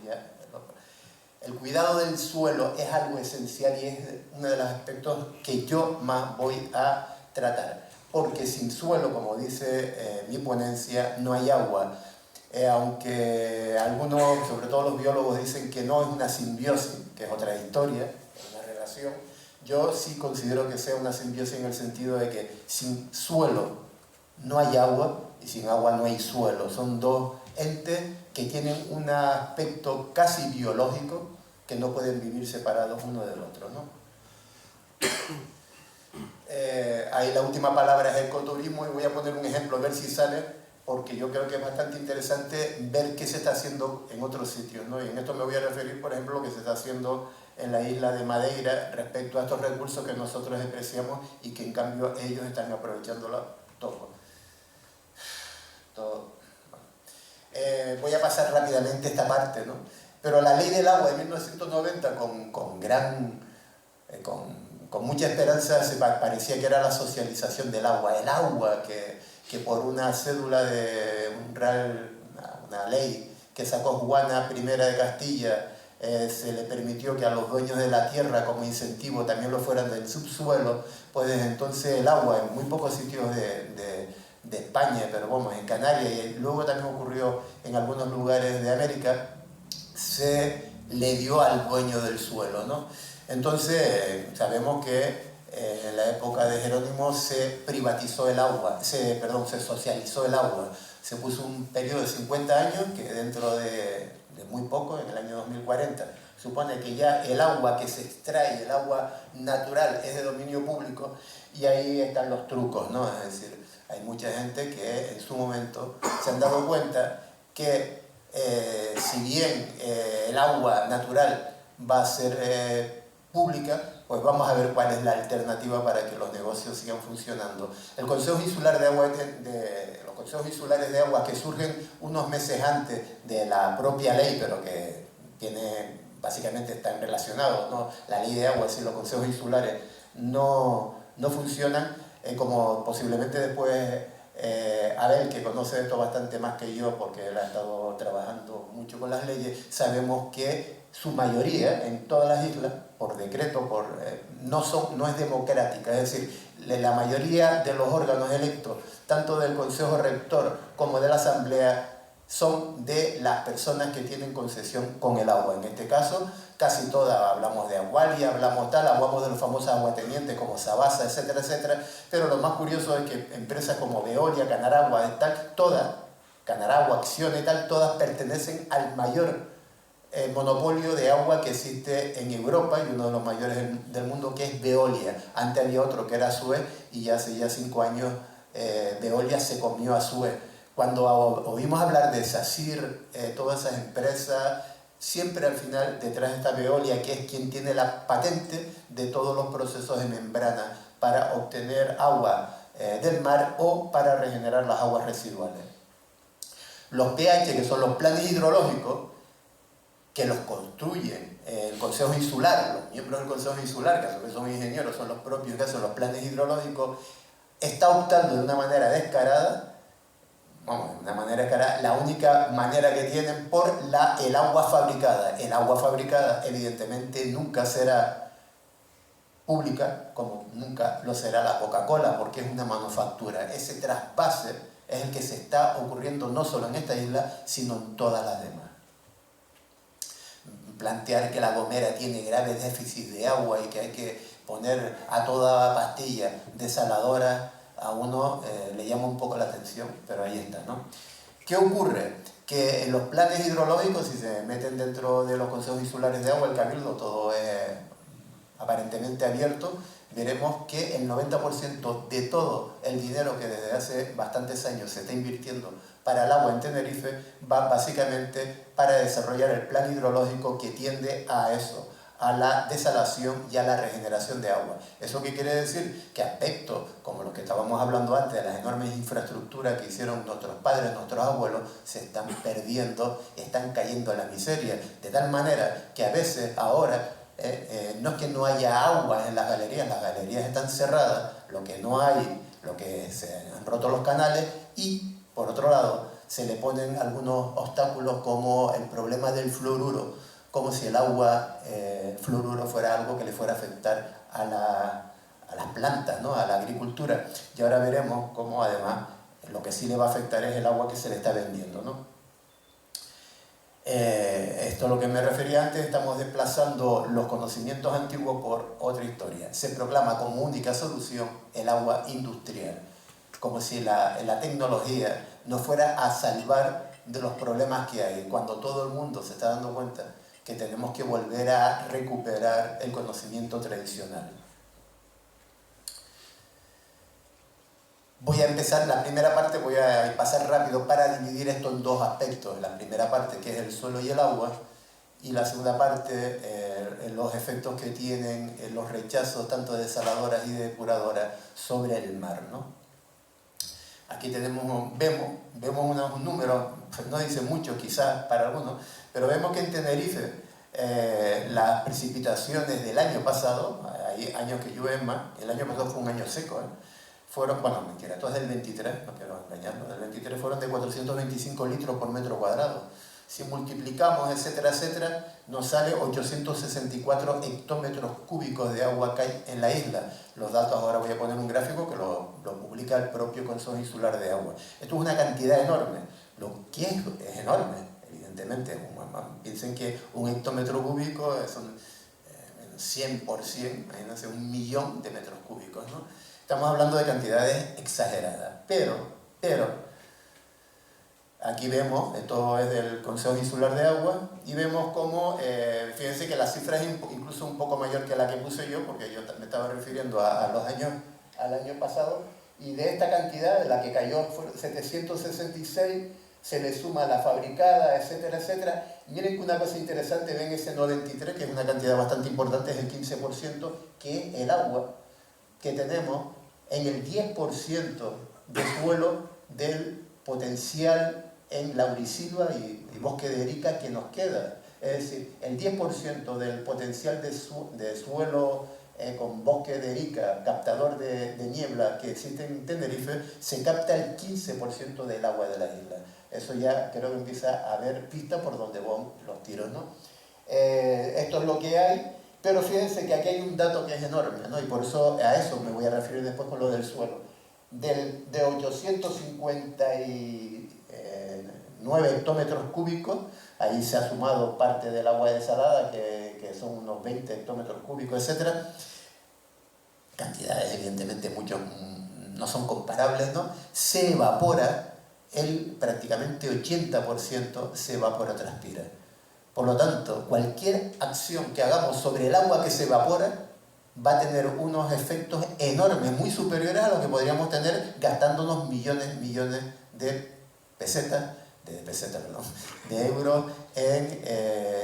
ya. El cuidado del suelo es algo esencial y es uno de los aspectos que yo más voy a tratar. Porque sin suelo, como dice mi ponencia, no hay agua. Aunque algunos, sobre todo los biólogos, dicen que no es una simbiosis, que es otra historia, es una relación, yo sí considero que sea una simbiosis en el sentido de que sin suelo no hay agua y sin agua no hay suelo. Son dos entes que tienen un aspecto casi biológico que no pueden vivir separados uno del otro, ¿no? Ahí la última palabra es ecoturismo y voy a poner un ejemplo, a ver si sale, porque yo creo que es bastante interesante ver qué se está haciendo en otros sitios, ¿no? Y en esto me voy a referir, por ejemplo, a lo que se está haciendo en la isla de Madeira respecto a estos recursos que nosotros despreciamos y que en cambio ellos están aprovechándolo todo. Voy a pasar rápidamente esta parte, ¿no? Pero la ley del agua de 1990 con mucha esperanza se parecía que era la socialización del agua. El agua que por una cédula de una ley que sacó Juana I de Castilla, se le permitió que a los dueños de la tierra como incentivo también lo fueran del subsuelo, pues desde entonces el agua en muy pocos sitios de España, pero vamos, en Canarias y luego también ocurrió en algunos lugares de América, se le dio al dueño del suelo, ¿no? Entonces sabemos que en la época de Jerónimo se privatizó el agua, se socializó el agua, se puso un periodo de 50 años que dentro de muy poco, en el año 2040, supone que ya el agua que se extrae, el agua natural, es de dominio público y ahí están los trucos, ¿no? Es decir, hay mucha gente que en su momento se han dado cuenta que si bien el agua natural va a ser pública, pues vamos a ver cuál es la alternativa para que los negocios sigan funcionando. El Consejo Insular de Agua, los consejos insulares de agua que surgen unos meses antes de la propia ley, pero que básicamente están relacionados, ¿no? La ley de agua, es decir, los consejos insulares no funcionan, como posiblemente después Abel, que conoce esto bastante más que yo porque él ha estado trabajando mucho con las leyes, sabemos que su mayoría en todas las islas, por decreto, no es democrática, es decir, la mayoría de los órganos electos, tanto del Consejo Rector como de la Asamblea, son de las personas que tienen concesión con el agua. En este caso, casi todas, hablamos de Agualia, hablamos de los famosos aguatenientes como Sabasa, etcétera, etcétera, pero lo más curioso es que empresas como Veolia, Canaragua, Canaragua, Acciona y tal, todas pertenecen al mayor monopolio de agua que existe en Europa y uno de los mayores del mundo, que es Veolia. Antes había otro que era Suez y ya hace 5 años Veolia se comió a Suez. Cuando oímos hablar de SACIR, todas esas empresas, siempre al final detrás está Veolia, que es quien tiene la patente de todos los procesos de membrana para obtener agua del mar o para regenerar las aguas residuales. Los pH, que son los planes hidrológicos, que los construyen el Consejo Insular, los miembros del Consejo Insular, que a su vez son ingenieros, son los propios que hacen los planes hidrológicos, está optando de una manera descarada, la única manera que tienen por el agua fabricada. El agua fabricada evidentemente nunca será pública, como nunca lo será la Coca-Cola, porque es una manufactura. Ese trasvase es el que se está ocurriendo no solo en esta isla, sino en todas las demás. Plantear que La Gomera tiene graves déficits de agua y que hay que poner a toda pastilla desaladora, a uno le llama un poco la atención, pero ahí está, ¿no? ¿Qué ocurre? Que en los planes hidrológicos, si se meten dentro de los consejos insulares de agua, el cabildo, todo es aparentemente abierto, veremos que el 90% de todo el dinero que desde hace bastantes años se está invirtiendo para el agua en Tenerife va básicamente para desarrollar el plan hidrológico que tiende a eso, a la desalación y a la regeneración de agua. ¿Eso qué quiere decir? Que aspectos como los que estábamos hablando antes, de las enormes infraestructuras que hicieron nuestros padres, nuestros abuelos, se están perdiendo, están cayendo en la miseria, de tal manera que a veces ahora no es que no haya agua en las galerías están cerradas, lo que no hay, lo que se han roto los canales y, por otro lado, se le ponen algunos obstáculos como el problema del fluoruro, como si el agua, el fluoruro fuera algo que le fuera a afectar a las plantas, ¿no? A la agricultura. Y ahora veremos cómo además lo que sí le va a afectar es el agua que se le está vendiendo, ¿no? Esto es lo que me refería antes, estamos desplazando los conocimientos antiguos por otra historia. Se proclama como única solución el agua industrial, como si la tecnología nos fuera a salvar de los problemas que hay, cuando todo el mundo se está dando cuenta que tenemos que volver a recuperar el conocimiento tradicional. Voy a empezar la primera parte, voy a pasar rápido para dividir esto en dos aspectos. La primera parte, que es el suelo y el agua, y la segunda parte, los efectos que tienen los rechazos tanto de desaladoras y depuradoras sobre el mar, ¿no? Aquí vemos unos números, pues no dicen mucho quizás para algunos, pero vemos que en Tenerife las precipitaciones del año pasado, hay años que llueven más, el año pasado fue un año seco, fueron, bueno, mentira, esto es del 23, no quiero engañarnos, del 23 fueron de 425 litros por metro cuadrado. Si multiplicamos, etcétera, etcétera, nos sale 864 hectómetros cúbicos de agua que hay en la isla. Los datos, ahora voy a poner un gráfico que lo publica el propio Consejo Insular de Agua. Esto es una cantidad enorme, lo que es enorme, evidentemente. Piensen que un hectómetro cúbico son 100 por 100, imagínense, 1.000.000 de metros cúbicos, ¿no? Estamos hablando de cantidades exageradas, pero aquí vemos, esto es del Consejo Insular de Agua, y vemos cómo, fíjense que la cifra es incluso un poco mayor que la que puse yo, porque yo me estaba refiriendo al año pasado, y de esta cantidad, de la que cayó fue 766, se le suma la fabricada, etcétera, etcétera. Miren que una cosa interesante, ven ese 93, que es una cantidad bastante importante, es el 15%, que es el agua que tenemos en el 10% de suelo del potencial en laurisilva y bosque de erica que nos queda. Es decir, el 10% del potencial de suelo con bosque de erica, captador de niebla que existe en Tenerife, se capta el 15% del agua de la isla. Eso ya creo que empieza a haber pista por donde van los tiros, ¿no? Esto es lo que hay. Pero fíjense que aquí hay un dato que es enorme, ¿no? Y por eso a eso me voy a referir después con lo del suelo. De 859 hectómetros cúbicos, ahí se ha sumado parte del agua desalada, que son unos 20 hectómetros cúbicos, etc. Cantidades evidentemente no son comparables, ¿no? Se evapora, prácticamente 80% se evapora-transpira. Por lo tanto, cualquier acción que hagamos sobre el agua que se evapora va a tener unos efectos enormes, muy superiores a lo que podríamos tener gastándonos millones de de euros en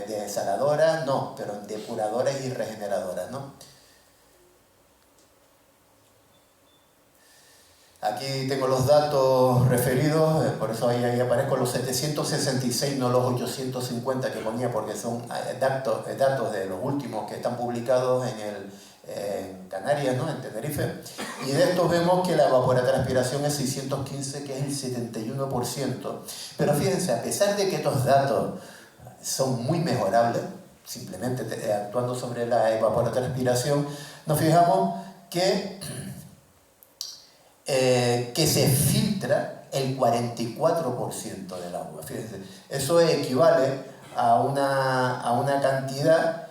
desaladoras, no, pero en depuradoras y regeneradoras, ¿no? Aquí tengo los datos referidos, por eso ahí aparezco los 766, no los 850 que ponía, porque son datos de los últimos que están publicados en Canarias, ¿no? En Tenerife. Y de estos vemos que la evapotranspiración es 615, que es el 71%. Pero fíjense, a pesar de que estos datos son muy mejorables, simplemente actuando sobre la evapotranspiración, nos fijamos que se filtra el 44% del agua. Fíjense, eso equivale a una cantidad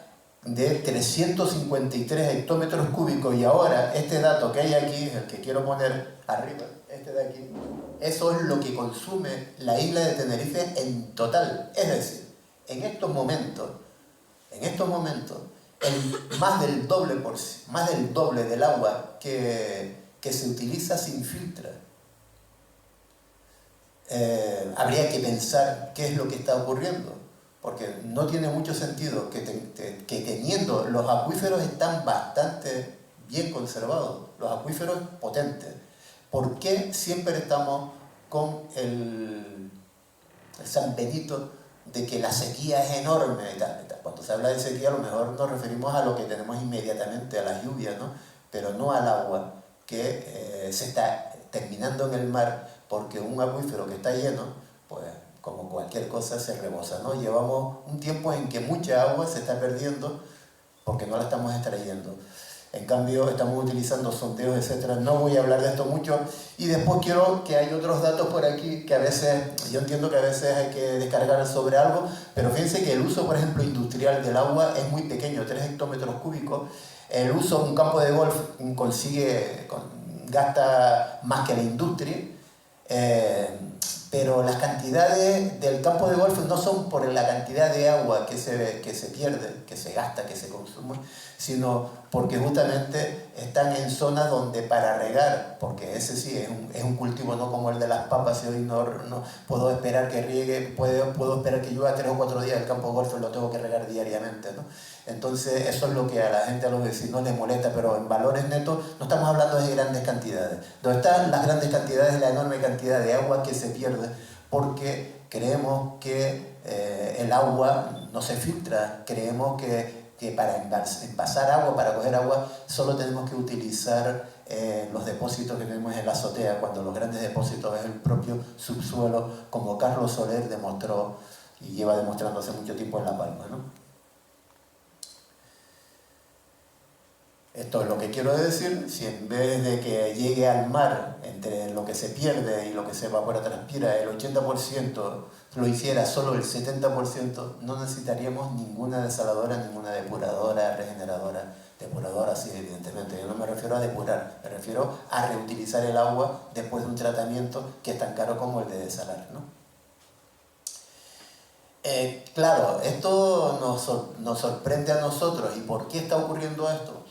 de 353 hectómetros cúbicos, y ahora este dato que hay aquí, el que quiero poner arriba, este de aquí, eso es lo que consume la isla de Tenerife en total. Es decir, en estos momentos, más del doble del agua que se utiliza se infiltra. Habría que pensar qué es lo que está ocurriendo, porque no tiene mucho sentido que teniendo los acuíferos están bastante bien conservados, los acuíferos potentes. ¿Por qué siempre estamos con el San Benito de que la sequía es enorme y tal? Cuando se habla de sequía, a lo mejor nos referimos a lo que tenemos inmediatamente, a las lluvias, ¿no? Pero no al agua que se está terminando en el mar, porque un acuífero que está lleno, pues como cualquier cosa se rebosa, ¿no? Llevamos un tiempo en que mucha agua se está perdiendo porque no la estamos extrayendo. En cambio, estamos utilizando sondeos, etcétera. No voy a hablar de esto mucho. Y después quiero que hay otros datos por aquí que a veces, yo entiendo que a veces hay que descargar sobre algo, pero fíjense que el uso, por ejemplo, industrial del agua es muy pequeño, 3 hectómetros cúbicos. El uso en un campo de golf gasta más que la industria. Pero las cantidades del campo de golf no son por la cantidad de agua que se pierde, que se gasta, que se consume, sino porque justamente están en zonas donde para regar, porque ese sí es un cultivo no como el de las papas, y hoy no puedo esperar que riegue, puedo esperar que llueva 3 o 4 días, el campo de golf lo tengo que regar diariamente, ¿no? Entonces eso es lo que a la gente, a los vecinos les molesta, pero en valores netos no estamos hablando de grandes cantidades. Donde están las grandes cantidades, la enorme cantidad de agua que se pierde, porque creemos que el agua no se filtra, creemos que para envasar agua, para coger agua, solo tenemos que utilizar los depósitos que tenemos en la azotea, cuando los grandes depósitos es el propio subsuelo, como Carlos Soler demostró y lleva demostrando hace mucho tiempo en La Palma, ¿no? Esto es lo que quiero decir, si en vez de que llegue al mar, entre lo que se pierde y lo que se evapora, transpira, el 80% lo hiciera solo el 70%, no necesitaríamos ninguna desaladora, ninguna depuradora, regeneradora. Depuradora sí, evidentemente, yo no me refiero a depurar, me refiero a reutilizar el agua después de un tratamiento que es tan caro como el de desalar, ¿no? Claro, esto nos sorprende a nosotros. ¿Y por qué está ocurriendo esto?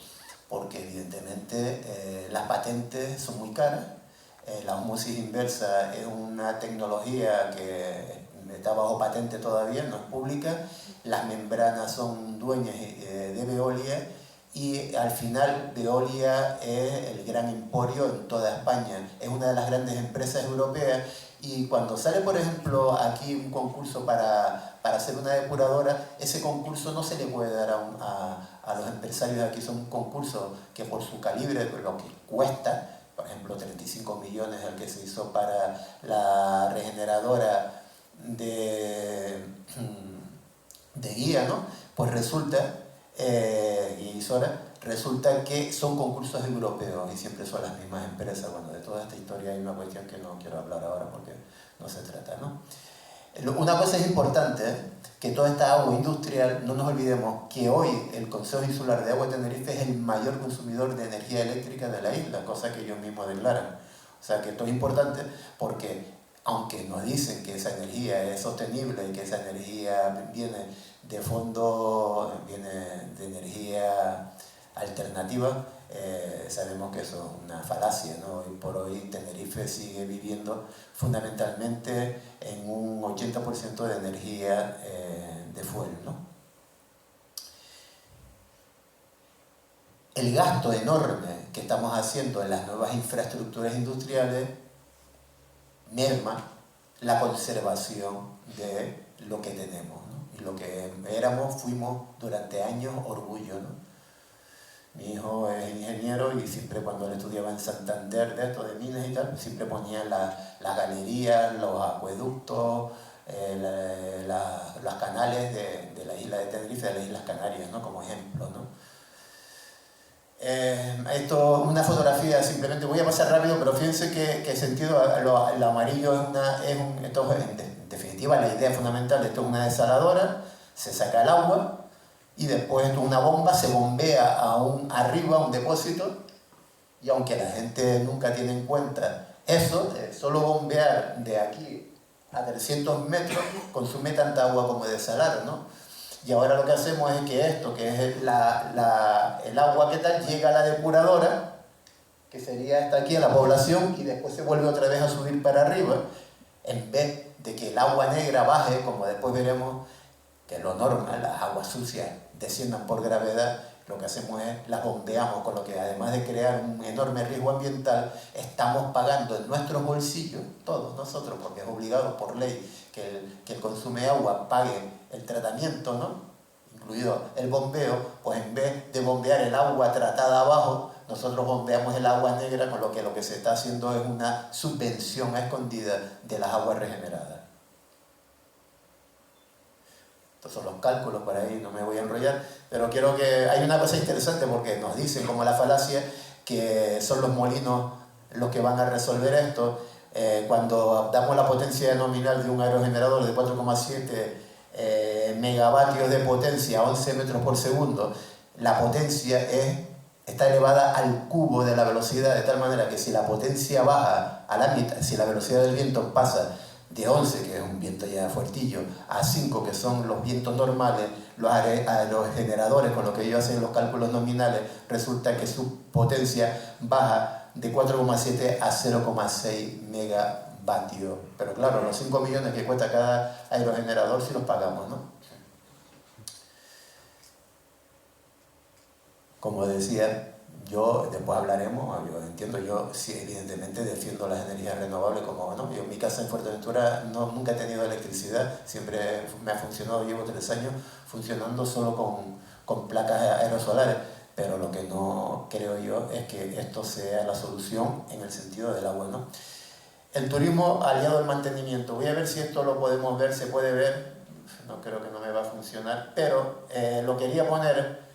Porque evidentemente las patentes son muy caras. La osmosis inversa es una tecnología que está bajo patente todavía, no es pública. Las membranas son dueñas de Veolia y al final Veolia es el gran emporio en toda España. Es una de las grandes empresas europeas y cuando sale, por ejemplo, aquí un concurso para hacer una depuradora, ese concurso no se le puede dar a los empresarios de aquí. Son un concurso que por su calibre, lo que cuesta, por ejemplo 35 millones el que se hizo para la regeneradora de Guía, ¿no? Pues resulta, resulta que son concursos europeos y siempre son las mismas empresas. Bueno, de toda esta historia hay una cuestión que no quiero hablar ahora porque no se trata, ¿no? Una cosa es importante, que toda esta agua industrial, no nos olvidemos que hoy el Consejo Insular de Agua de Tenerife es el mayor consumidor de energía eléctrica de la isla, cosa que ellos mismos declaran. O sea que esto es importante porque aunque nos dicen que esa energía es sostenible y que esa energía viene de fondo, viene de energía alternativa, sabemos que eso es una falacia, ¿no? Hoy por hoy Tenerife sigue viviendo fundamentalmente en un 80% de energía de fuel, ¿no? El gasto enorme que estamos haciendo en las nuevas infraestructuras industriales merma la conservación de lo que tenemos, ¿no? Y lo que fuimos durante años orgullo, ¿no? Mi hijo es ingeniero y siempre cuando él estudiaba en Santander de esto, de minas y tal, siempre ponía las galerías, los acueductos, los canales de la isla de Tenerife, de las Islas Canarias, ¿no? Como ejemplo, ¿no? Esto, una fotografía, simplemente voy a pasar rápido, pero fíjense que el sentido, lo amarillo esto es, en definitiva, la idea fundamental de esto es una desaladora, se saca el agua, y después una bomba se bombea arriba a un depósito, y aunque la gente nunca tiene en cuenta eso, solo bombear de aquí a 300 metros consume tanta agua como desalar, ¿no? Y ahora lo que hacemos es que esto, que es el agua que tal, llega a la depuradora, que sería hasta aquí a la población, y después se vuelve otra vez a subir para arriba, en vez de que el agua negra baje, como después veremos, que es lo normal, las aguas sucias desciendan por gravedad, lo que hacemos es las bombeamos, con lo que además de crear un enorme riesgo ambiental, estamos pagando en nuestros bolsillos, todos nosotros, porque es obligado por ley que el consumo de agua pague el tratamiento, ¿no? Incluido el bombeo, pues en vez de bombear el agua tratada abajo, nosotros bombeamos el agua negra, con lo que se está haciendo es una subvención a escondida de las aguas regeneradas. Estos son los cálculos por ahí, no me voy a enrollar, pero quiero que... Hay una cosa interesante porque nos dicen, como la falacia, que son los molinos los que van a resolver esto. Cuando damos la potencia nominal de un aerogenerador de 4,7 megavatios de potencia a 11 metros por segundo, la potencia está elevada al cubo de la velocidad, de tal manera que si la potencia baja a la mitad, si la velocidad del viento pasa de 11, que es un viento ya fuertillo, a 5, que son los vientos normales, los aerogeneradores, con lo que ellos hacen los cálculos nominales, resulta que su potencia baja de 4,7 a 0,6 megavatios. Pero claro, los 5 millones que cuesta cada aerogenerador si los pagamos, ¿no? Como decía, yo, después hablaremos, yo entiendo, yo sí, evidentemente defiendo las energías renovables como, ¿no? Yo en mi casa en Fuerteventura nunca he tenido electricidad, siempre me ha funcionado, llevo 3 años funcionando solo con placas aerosolares, pero lo que no creo yo es que esto sea la solución en el sentido del agua, ¿no? El turismo aliado al mantenimiento, voy a ver si esto lo podemos ver, se puede ver, no creo que no me va a funcionar, pero lo quería poner...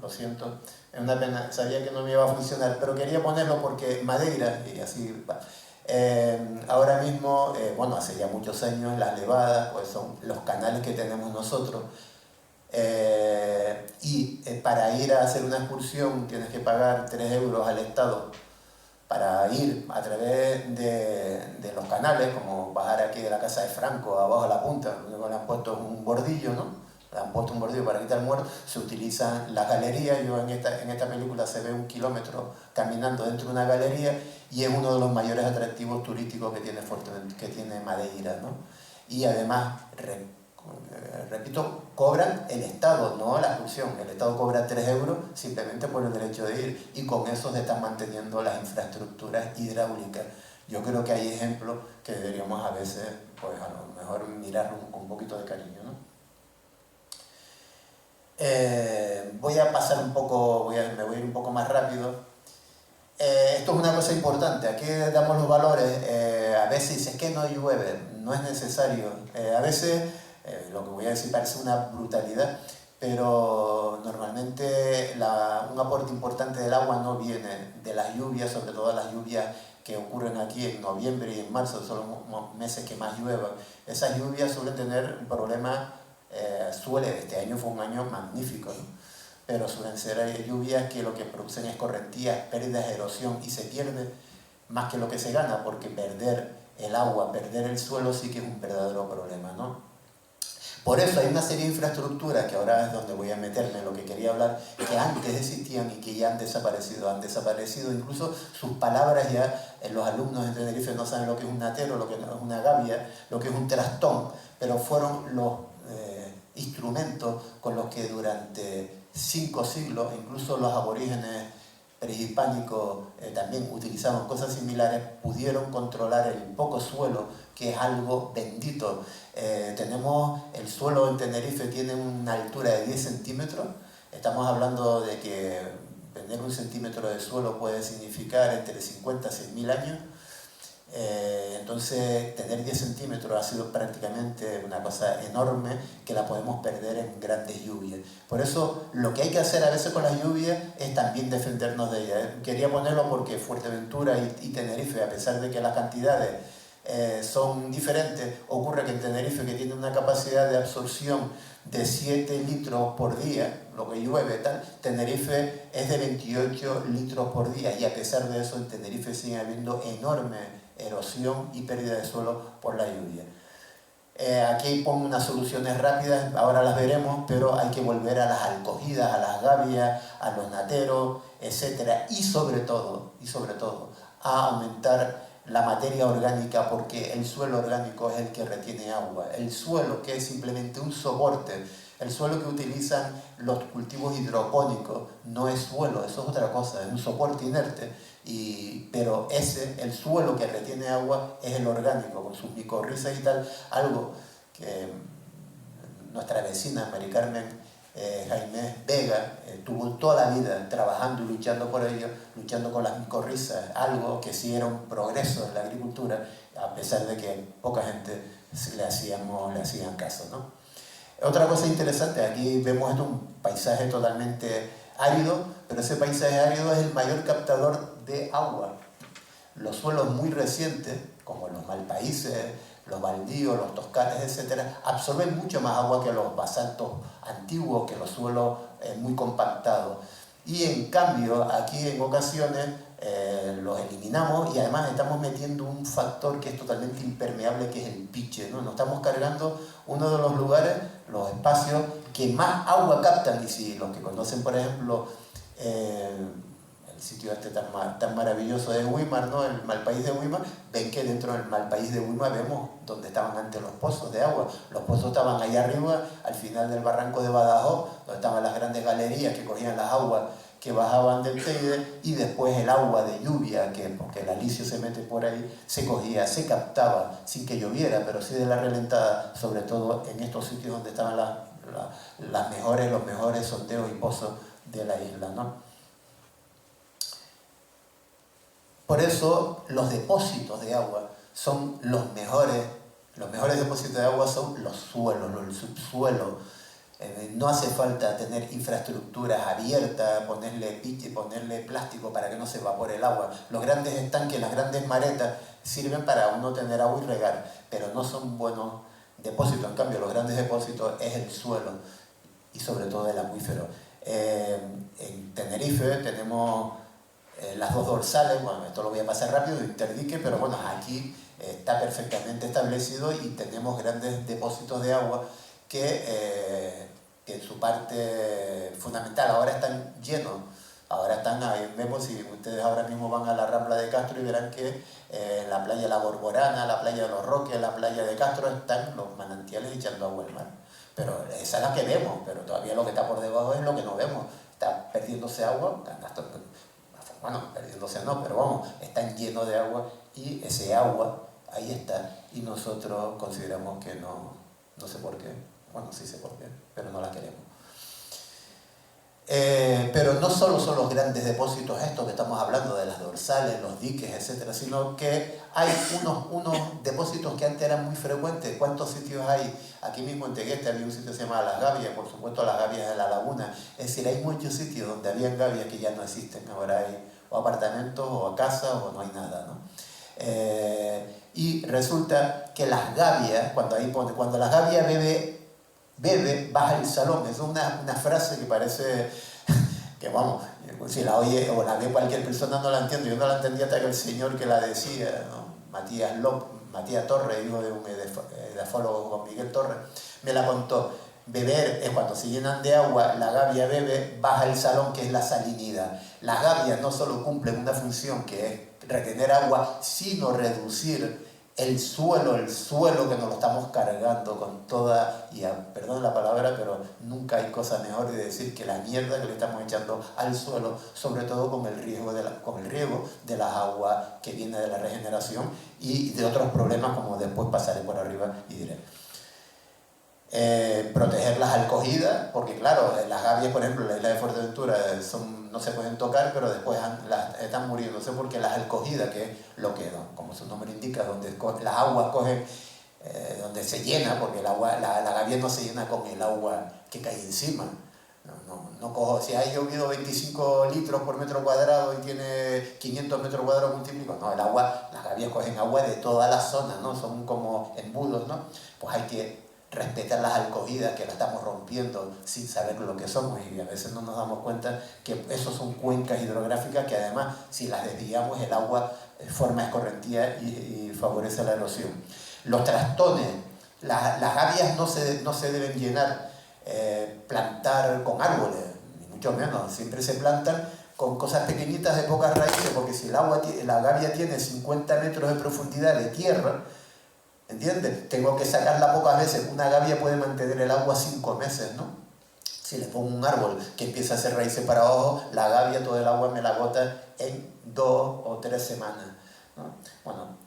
Lo siento, es una pena, sabía que no me iba a funcionar, pero quería ponerlo porque Madeira, y así, ahora mismo, bueno, hace ya muchos años, las levadas, pues son los canales que tenemos nosotros, para ir a hacer una excursión tienes que pagar 3 euros al Estado para ir a través de los canales, como bajar aquí de la casa de Franco, abajo a la punta, luego le han puesto un bordillo, ¿no? Le han puesto un bordillo para quitar el muerto, se utilizan las galerías. Yo en esta película se ve 1 kilómetro caminando dentro de una galería y es uno de los mayores atractivos turísticos que tiene Madeira, ¿no? Y además, repito, cobran el Estado, no la excursión. El Estado cobra 3 euros simplemente por el derecho de ir y con eso se están manteniendo las infraestructuras hidráulicas. Yo creo que hay ejemplos que deberíamos a veces, pues a lo mejor mirarlos con un poquito de cariño, ¿no? Voy a pasar un poco, me voy a ir un poco más rápido. Esto es una cosa importante, aquí damos los valores, a veces es que no llueve, no es necesario, a veces, lo que voy a decir parece una brutalidad, pero normalmente un aporte importante del agua no viene de las lluvias, sobre todo las lluvias que ocurren aquí en noviembre y en marzo, son los meses que más lluevan. Esas lluvias suelen tener un problema. Este año fue un año magnífico, ¿no? Pero suelen ser lluvias que lo que producen es correntías, pérdidas, erosión, y se pierde más que lo que se gana, porque perder el agua, perder el suelo sí que es un verdadero problema, ¿no? Por eso hay una serie de infraestructuras, que ahora es donde voy a meterme en lo que quería hablar, que antes existían y que ya han desaparecido, incluso sus palabras ya, los alumnos de Tenerife no saben lo que es un natero, lo que es una gavia, lo que es un trastón, pero fueron los instrumentos con los que durante 5 siglos, incluso los aborígenes prehispánicos también utilizaban cosas similares, pudieron controlar el poco suelo, que es algo bendito. Tenemos el suelo en Tenerife, tiene una altura de 10 centímetros, estamos hablando de que tener 1 centímetro de suelo puede significar entre 50 a 6.000 años. Entonces tener 10 centímetros ha sido prácticamente una cosa enorme que la podemos perder en grandes lluvias. Por eso lo que hay que hacer a veces con las lluvias es también defendernos de ellas. Quería ponerlo porque Fuerteventura y Tenerife, a pesar de que las cantidades son diferentes, ocurre que en Tenerife, que tiene una capacidad de absorción de 7 litros por día, lo que llueve, Tenerife es de 28 litros por día, y a pesar de eso en Tenerife sigue habiendo enorme erosión y pérdida de suelo por la lluvia. Aquí pongo unas soluciones rápidas, ahora las veremos, pero hay que volver a las alcogidas, a las gavias, a los nateros, etc. Y sobre todo, a aumentar la materia orgánica, porque el suelo orgánico es el que retiene agua. El suelo, que es simplemente un soporte, el suelo que utilizan los cultivos hidropónicos, no es suelo, eso es otra cosa, es un soporte inerte. Pero el suelo que retiene agua es el orgánico, con sus micorrizas y tal, algo que nuestra vecina Mari Carmen Jaime Vega tuvo toda la vida trabajando y luchando por ello, luchando con las micorrizas, algo que sí era un progreso en la agricultura, a pesar de que poca gente le hacían caso, ¿no? Otra cosa interesante, aquí vemos esto, un paisaje totalmente árido, pero ese paisaje árido es el mayor captador de agua. Los suelos muy recientes, como los malpaíses, los baldíos, los toscanes, etcétera, absorben mucho más agua que los basaltos antiguos, que los suelos muy compactados. Y en cambio, aquí en ocasiones los eliminamos y además estamos metiendo un factor que es totalmente impermeable, que es el piche, ¿no? Nos estamos cargando uno de los lugares, los espacios que más agua captan. Y si los que conocen, por ejemplo, el sitio este tan maravilloso de Güímar, ¿no? El Malpaís de Güímar, ven que dentro del Malpaís de Güímar vemos donde estaban antes los pozos de agua. Los pozos estaban ahí arriba, al final del barranco de Badajoz, donde estaban las grandes galerías que cogían las aguas que bajaban del Teide, y después el agua de lluvia, que porque el alicio se mete por ahí, se cogía, se captaba sin que lloviera, pero sí de la relentada, sobre todo en estos sitios donde estaban los mejores sondeos y pozos de la isla, ¿no? Por eso los depósitos de agua son los mejores depósitos de agua son los suelos, el subsuelo. No hace falta tener infraestructuras abiertas, ponerle piche, ponerle plástico para que no se evapore el agua. Los grandes estanques, las grandes maretas sirven para uno tener agua y regar, pero no son buenos depósitos. En cambio, los grandes depósitos es el suelo y sobre todo el acuífero. En Tenerife tenemos las dos dorsales, bueno, esto lo voy a pasar rápido, interdique, pero bueno, aquí está perfectamente establecido y tenemos grandes depósitos de agua que en su parte fundamental ahora están llenos. Ahora están, ahí vemos, si ustedes ahora mismo van a la Rambla de Castro y verán que en la playa La Borborana, la playa de Los Roques, la playa de Castro, están los manantiales echando agua al mar. Pero esa es la que vemos, pero todavía lo que está por debajo es lo que no vemos. Está perdiéndose agua, bueno, perdiéndose no, pero vamos, están llenos de agua y ese agua ahí está y nosotros consideramos que no sé por qué, bueno, sí sé por qué, pero no la queremos. Pero no solo son los grandes depósitos estos que estamos hablando, de las dorsales, los diques, etcétera, sino que hay unos depósitos que antes eran muy frecuentes. ¿Cuántos sitios hay? Aquí mismo en Tegueste había un sitio que se llama Las Gavias, por supuesto Las Gavias de la Laguna. Es decir, hay muchos sitios donde habían gavias que ya no existen. Ahora hay o apartamentos o casas o no hay nada, ¿no? Y resulta que las gavias, cuando la gavia bebe, baja el salón. Es una frase que parece que, vamos, si la oye o la ve cualquier persona no la entiende. Yo no la entendía hasta que el señor que la decía, ¿no? Matías Torres, hijo de un edafólogo con Miguel Torres, me la contó. Beber es cuando se llenan de agua, la gavia bebe, baja el salón, que es la salinidad. Las gavias no solo cumplen una función que es retener agua, sino reducir el suelo que nos lo estamos cargando con toda, y perdón la palabra, pero nunca hay cosa mejor de decir que la mierda que le estamos echando al suelo, sobre todo con el riego de las aguas que viene de la regeneración y de otros problemas, como después pasaré por arriba y diré. Proteger las alcogidas, porque claro, las gavias, por ejemplo, en la isla de Fuerteventura no se pueden tocar, pero después están muriéndose porque las alcogidas, que es lo que, como su nombre indica, donde las aguas cogen, donde se llena, porque la gavia no se llena con el agua que cae encima. No cojo, si ha llovido 25 litros por metro cuadrado y tiene 500 metros cuadrados multiplicados, no, las gavias cogen agua de toda la zona, ¿no? Son como embudos, ¿no? Pues hay que respetar las alcogidas, que las estamos rompiendo sin saber lo que somos, y a veces no nos damos cuenta que esos son cuencas hidrográficas que además, si las desviamos, el agua forma escorrentía y favorece la erosión. Los trastones, las gavias no se deben llenar, plantar con árboles, ni mucho menos, siempre se plantan con cosas pequeñitas de pocas raíces, porque si la gavia tiene 50 metros de profundidad de tierra, ¿entiendes? Tengo que sacarla pocas veces. Una gavia puede mantener el agua 5 meses, ¿no? Si le pongo un árbol que empieza a hacer raíces para abajo, la gavia todo el agua me la bota en 2 o 3 semanas, ¿no? Bueno,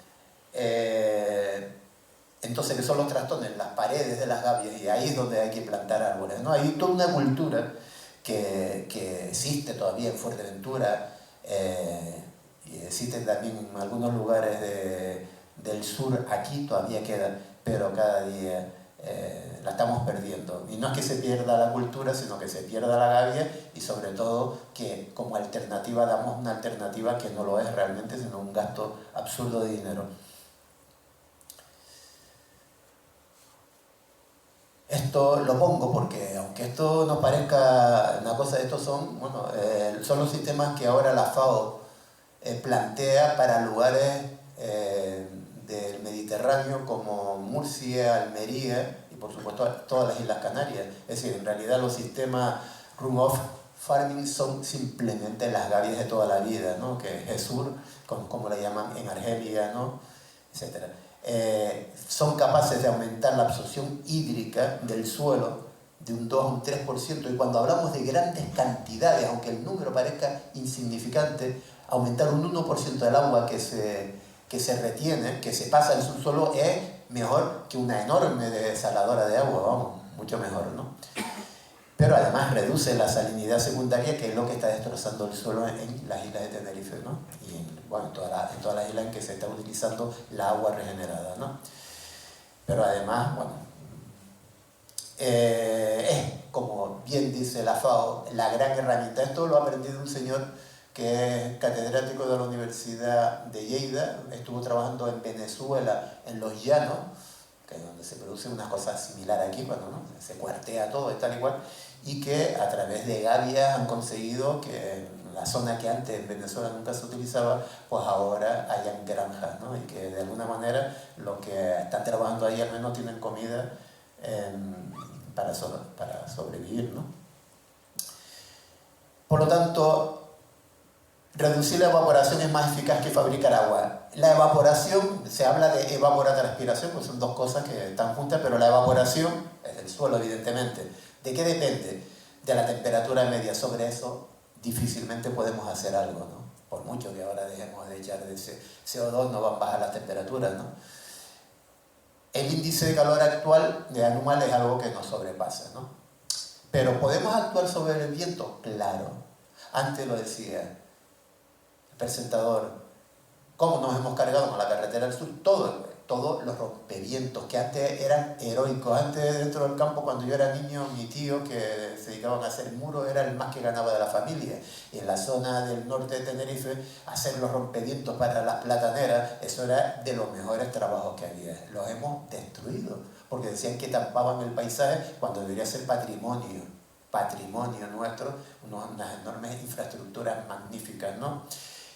entonces, ¿qué son los trastones? Las paredes de las gavias, y ahí es donde hay que plantar árboles, ¿no? Hay toda una cultura que existe todavía en Fuerteventura, y existe también en algunos lugares del sur. Aquí todavía queda, pero cada día la estamos perdiendo. Y no es que se pierda la cultura, sino que se pierda la gavia y sobre todo que como alternativa damos una alternativa que no lo es realmente, sino un gasto absurdo de dinero. Esto lo pongo porque, aunque esto nos parezca una cosa, estos son, bueno, son los sistemas que ahora la FAO plantea para lugares del Mediterráneo como Murcia, Almería y por supuesto todas las Islas Canarias. Es decir, en realidad los sistemas run-off farming son simplemente las gavias de toda la vida, ¿no? Que es GESUR, como le llaman en Argelia, ¿no? Etcétera. Son capaces de aumentar la absorción hídrica del suelo de un 2 a un 3%, y cuando hablamos de grandes cantidades, aunque el número parezca insignificante, aumentar un 1% del agua que se retiene, que se pasa al subsuelo, es mejor que una enorme desaladora de agua, vamos, mucho mejor, ¿no? Pero además reduce la salinidad secundaria, que es lo que está destrozando el suelo en las islas de Tenerife, ¿no? Y bueno, en todas las islas en que se está utilizando la agua regenerada, ¿no? Pero además, bueno, es, como bien dice la FAO, la gran herramienta. Esto lo ha aprendido un señor que es catedrático de la Universidad de Lleida, estuvo trabajando en Venezuela, en los llanos, que es donde se produce una cosa similar aquí, cuando ¿no? se cuartea todo y tal y cual, y que a través de gavias han conseguido que la zona que antes en Venezuela nunca se utilizaba, pues ahora hayan granjas, ¿no? Y que de alguna manera los que están trabajando ahí al menos tienen comida para sobrevivir, ¿no? Por lo tanto, reducir la evaporación es más eficaz que fabricar agua. La evaporación, se habla de evapotranspiración, pues son dos cosas que están juntas, pero la evaporación es del suelo, evidentemente. ¿De qué depende? De la temperatura media. Sobre eso difícilmente podemos hacer algo, ¿no? Por mucho que ahora dejemos de echar de CO2, no van a bajar las temperaturas, ¿no? El índice de calor actual de anual es algo que nos sobrepasa, ¿no? Pero ¿podemos actuar sobre el viento? Claro. Antes lo decía el presentador, ¿cómo nos hemos cargado con la carretera del sur? Todos los rompevientos que antes eran heroicos. Antes, dentro del campo, cuando yo era niño, mi tío, que se dedicaban a hacer muros, era el más que ganaba de la familia. Y en la zona del norte de Tenerife, hacer los rompevientos para las plataneras, eso era de los mejores trabajos que había. Los hemos destruido, porque decían que tapaban el paisaje cuando debería ser patrimonio nuestro, unas enormes infraestructuras magníficas, ¿no?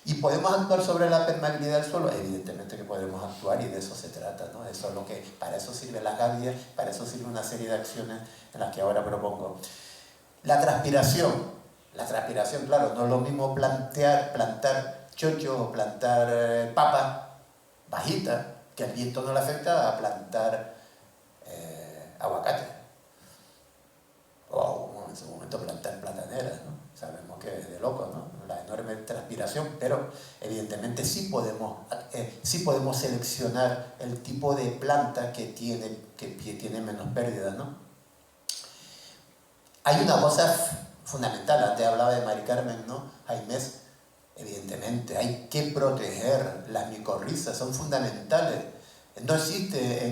¿Y podemos actuar sobre la permeabilidad del suelo? Evidentemente que podemos actuar, y de eso se trata, ¿no? Eso es lo que, para eso sirve las gavias, para eso sirve una serie de acciones en las que ahora propongo. La transpiración, claro, no es lo mismo plantar chochos o plantar papas bajitas, que al viento no le afecta, a plantar aguacate. O en su momento plantar plataneras, ¿no? Sabemos que es de loco, ¿no? La enorme transpiración, pero evidentemente sí podemos seleccionar el tipo de planta que tiene menos pérdidas, ¿no? Hay una cosa fundamental, antes hablaba de Mari Carmen, ¿no? Jaimés, evidentemente hay que proteger las micorrizas, son fundamentales. No existe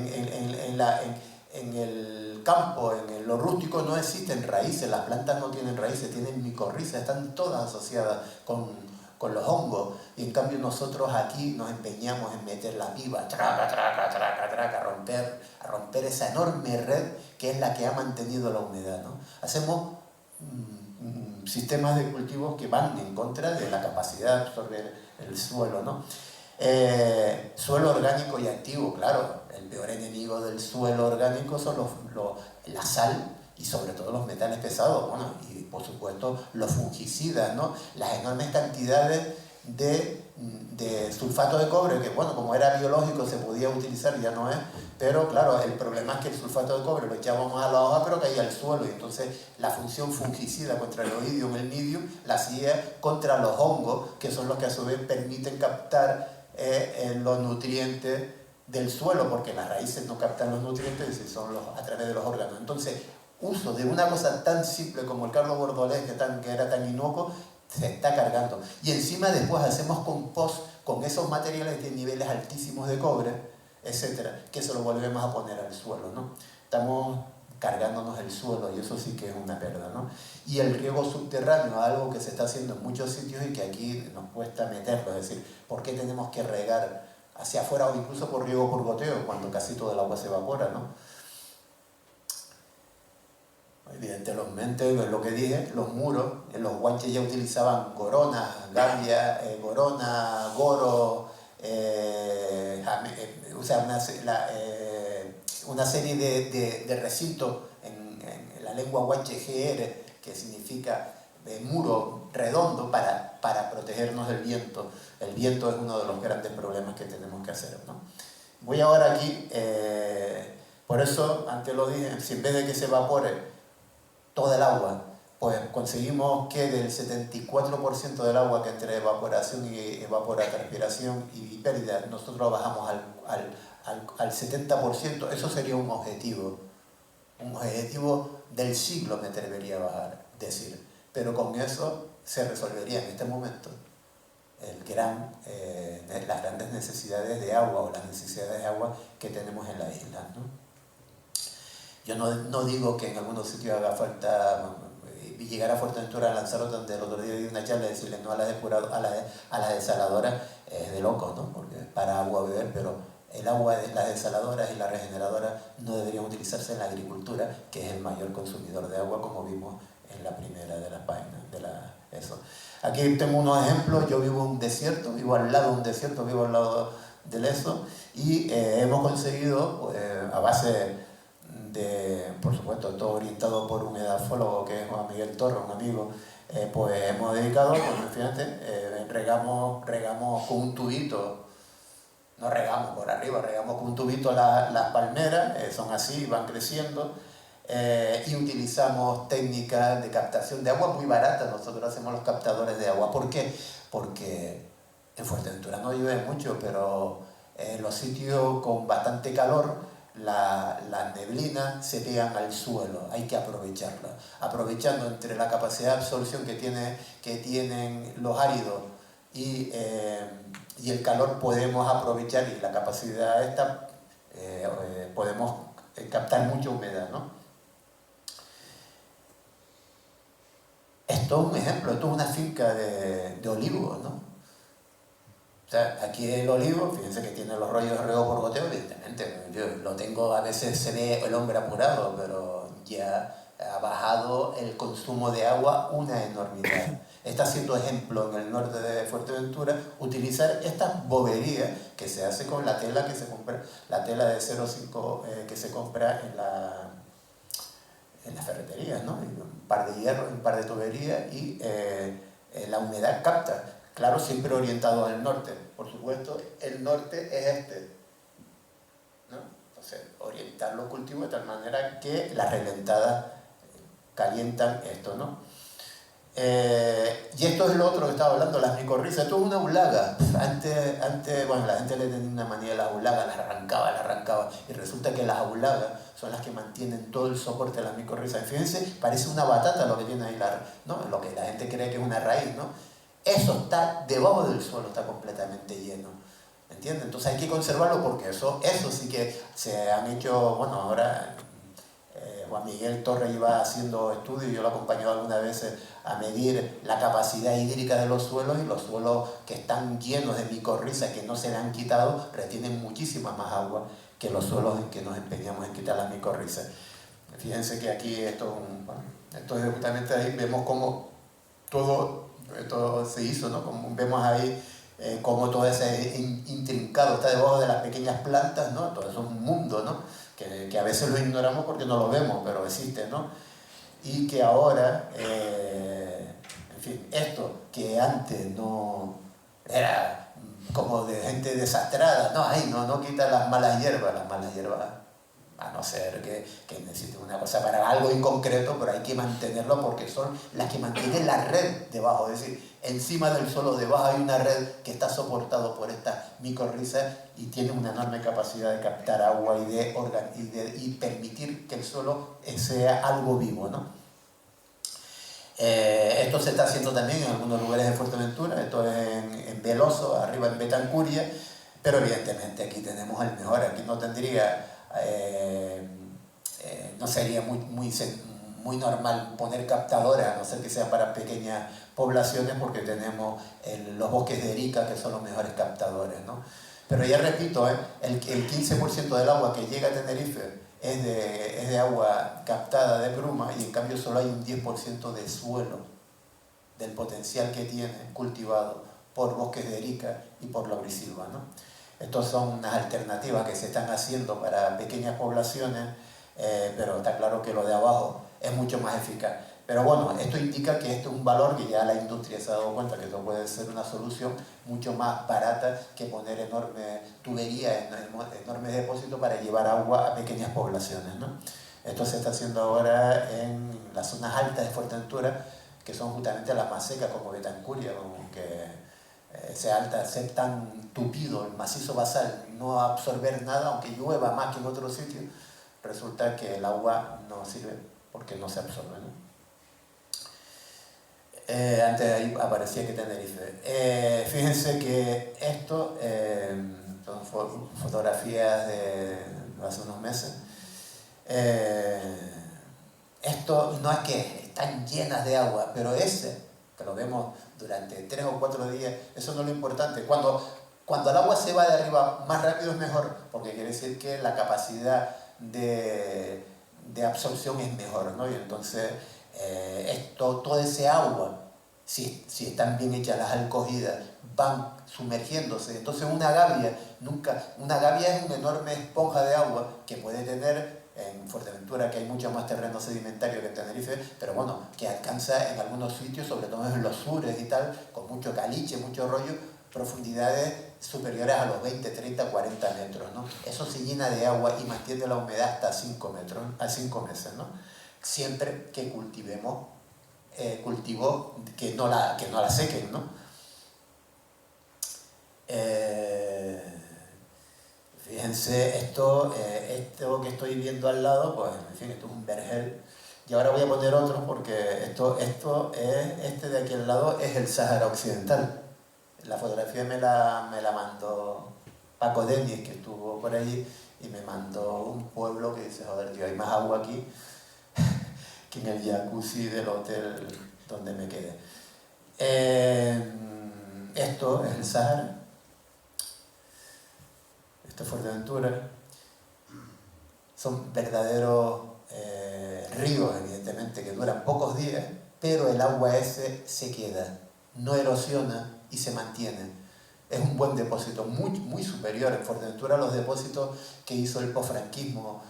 en el campo, en lo rústico, no existen raíces, las plantas no tienen raíces, tienen micorrizas, están todas asociadas con los hongos, y en cambio nosotros aquí nos empeñamos en meter la piba, a romper esa enorme red que es la que ha mantenido la humedad, ¿no? Hacemos sistemas de cultivos que van en contra de la capacidad de absorber el suelo, ¿no? Suelo orgánico y activo, claro, el peor enemigo del suelo orgánico son la sal y sobre todo los metales pesados, bueno, y por supuesto los fungicidas, ¿no? Las enormes cantidades de sulfato de cobre, que bueno, como era biológico se podía utilizar, ya no es, pero claro, el problema es que el sulfato de cobre lo echábamos a la hoja pero caía al suelo, y entonces la función fungicida contra el oidium, el medium, la hacía contra los hongos, que son los que a su vez permiten captar los nutrientes del suelo, porque las raíces no captan los nutrientes, son a través de los órganos. Entonces, uso de una cosa tan simple como el Carlos Bordolés, que era tan inocuo, se está cargando. Y encima después hacemos compost con esos materiales de niveles altísimos de cobre, etcétera, que se lo volvemos a poner al suelo, ¿no? estamos cargándonos el suelo y eso sí que es una pérdida, ¿no? Y el riego subterráneo, algo que se está haciendo en muchos sitios y que aquí nos cuesta meterlo, es decir, ¿por qué tenemos que regar hacia afuera o incluso por riego por goteo cuando casi todo el agua se evapora, ¿no? Evidentemente, lo que dije, los muros, los guanches ya utilizaban gorona, gavia, gorona, goro, o sea, una serie de recintos en la lengua guanche GR, que significa muro redondo para protegernos del viento. El viento es uno de los grandes problemas que tenemos que hacer, ¿no? Voy ahora aquí, por eso, antes lo dije, si en vez de que se evapore toda el agua, pues conseguimos que del 74% del agua que entre evaporación y evapotranspiración y pérdida, nosotros lo bajamos al 70%, eso sería un objetivo del siglo, me atrevería a decir, pero con eso se resolvería en este momento las grandes necesidades de agua o las necesidades de agua que tenemos en la isla, ¿no? Yo no digo que en algunos sitios haga falta llegar a Fuerteventura, a Lanzarote, donde el otro día di una charla y decirle no a las desaladoras, es de locos, ¿no? Porque para agua beber, pero el agua de las desaladoras y las regeneradoras no deberían utilizarse en la agricultura, que es el mayor consumidor de agua, como vimos en la primera de las páginas. Eso. Aquí tengo unos ejemplos. Yo vivo en un desierto, vivo al lado de un desierto, vivo al lado del eso, y hemos conseguido, a base de, por supuesto, todo orientado por un edafólogo que es Juan Miguel Torres, un amigo, pues hemos dedicado, pues fíjate, regamos con un tubito, no regamos por arriba, regamos con un tubito las palmeras, son así, van creciendo, y utilizamos técnicas de captación de agua muy baratas. Nosotros hacemos los captadores de agua. ¿Por qué? Porque en Fuerteventura no llueve mucho, pero en los sitios con bastante calor, las neblinas se pegan al suelo, hay que aprovecharla. Aprovechando entre la capacidad de absorción que tienen los áridos y el calor, podemos aprovechar, y la capacidad esta, podemos captar mucha humedad, ¿no? Esto es un ejemplo, esto es una finca de olivos, ¿no? O sea, aquí el olivo, fíjense que tiene los rollos de riego por goteo, evidentemente, yo lo tengo, a veces se ve el hombre apurado, pero ya ha bajado el consumo de agua una enormidad. Está siendo ejemplo en el norte de Fuerteventura utilizar esta bobería que se hace con la tela que se compra, la tela de 0,5 que se compra en las ferreterías, ¿no? Un par de hierro, un par de tuberías y la humedad capta. Claro, siempre orientado al norte. Por supuesto, el norte es este, ¿no? Entonces, orientar los cultivos de tal manera que las reventadas calientan esto, ¿no? Y esto es lo otro que estaba hablando, las micorrizas. Esto es una ulaga. Antes, bueno, la gente le tenía una manía de las ulagas, las arrancaba. Y resulta que las ulagas son las que mantienen todo el soporte de las micorrizas. Fíjense, parece una batata lo que tiene ahí, ¿no? Lo que la gente cree que es una raíz, ¿no? Eso está debajo del suelo, está completamente lleno. ¿Entiendes? Entonces hay que conservarlo porque eso sí que se han hecho, bueno, ahora Juan Miguel Torres iba haciendo estudios, yo lo acompañaba algunas veces a medir la capacidad hídrica de los suelos, y los suelos que están llenos de micorrizas que no se le han quitado retienen muchísima más agua que los suelos en que nos empeñamos en quitar las micorrizas. Fíjense que aquí esto es justamente ahí, vemos cómo todo se hizo, ¿no? Como vemos ahí cómo todo ese intrincado está debajo de las pequeñas plantas, ¿no? Todo eso es un mundo, ¿no? Que a veces lo ignoramos porque no lo vemos, pero existe, ¿no? Y que ahora, en fin, esto que antes no era como de gente desastrada, no quita las malas hierbas, a no ser que necesite una cosa para algo en concreto, pero hay que mantenerlo porque son las que mantienen la red debajo. Es decir, encima del suelo debajo hay una red que está soportado por estas micorrizas y tiene una enorme capacidad de captar agua y permitir que el suelo sea algo vivo, ¿no? Esto se está haciendo también en algunos lugares de Fuerteventura, esto es en Veloso, arriba en Betancuria, pero evidentemente aquí tenemos el mejor, aquí no tendría no sería muy normal poner captadoras, a no ser que sean para pequeñas poblaciones, porque tenemos los bosques de Erika, que son los mejores captadores, ¿no? Pero ya repito, el 15% del agua que llega a Tenerife es de agua captada de bruma, y en cambio solo hay un 10% de suelo, del potencial que tiene cultivado por bosques de Erika y por laurisilva, ¿no? Estas son unas alternativas que se están haciendo para pequeñas poblaciones, pero está claro que lo de abajo es mucho más eficaz. Pero bueno, esto indica que esto es un valor que ya la industria se ha dado cuenta, que esto puede ser una solución mucho más barata que poner enormes tuberías, enormes depósitos para llevar agua a pequeñas poblaciones, ¿no? Esto se está haciendo ahora en las zonas altas de Fuerteventura, que son justamente las más secas, como Betancuria, como que ser tan tupido, el macizo basal, no absorber nada, aunque llueva más que en otros sitios, resulta que el agua no sirve porque no se absorbe, ¿no? Antes de ahí aparecía que Tenerife. Fíjense que esto son fotografías de hace unos meses. Esto no es que están llenas de agua, pero que lo vemos durante 3 o 4 días, eso no es lo importante. Cuando el agua se va de arriba más rápido es mejor, porque quiere decir que la capacidad de absorción es mejor, ¿no? Y entonces todo ese agua, si están bien hechas las alcogidas, van sumergiéndose. Entonces una gavia es una enorme esponja de agua que puede tener en Fuerteventura, que hay mucho más terreno sedimentario que en Tenerife, pero bueno, que alcanza en algunos sitios, sobre todo en los sures y tal, con mucho caliche, mucho rollo, profundidades superiores a los 20, 30, 40 metros, ¿no? Eso se llena de agua y mantiene la humedad hasta 5 meses, ¿no? Siempre que cultivemos cultivos que no la sequen, ¿no? Fíjense, esto que estoy viendo al lado, pues en fin, esto es un vergel. Y ahora voy a poner otro porque este de aquí al lado es el Sáhara Occidental. La fotografía me la mandó Paco Denies, que estuvo por allí, y me mandó un pueblo que dice, joder, tío, hay más agua aquí que en el jacuzzi del hotel donde me quedé. Esto es el Sáhara. Esto es Fuerteventura. Son verdaderos ríos, evidentemente, que duran pocos días, pero el agua se queda, no erosiona y se mantiene. Es un buen depósito, muy superior en Fuerteventura a los depósitos que hizo el posfranquismo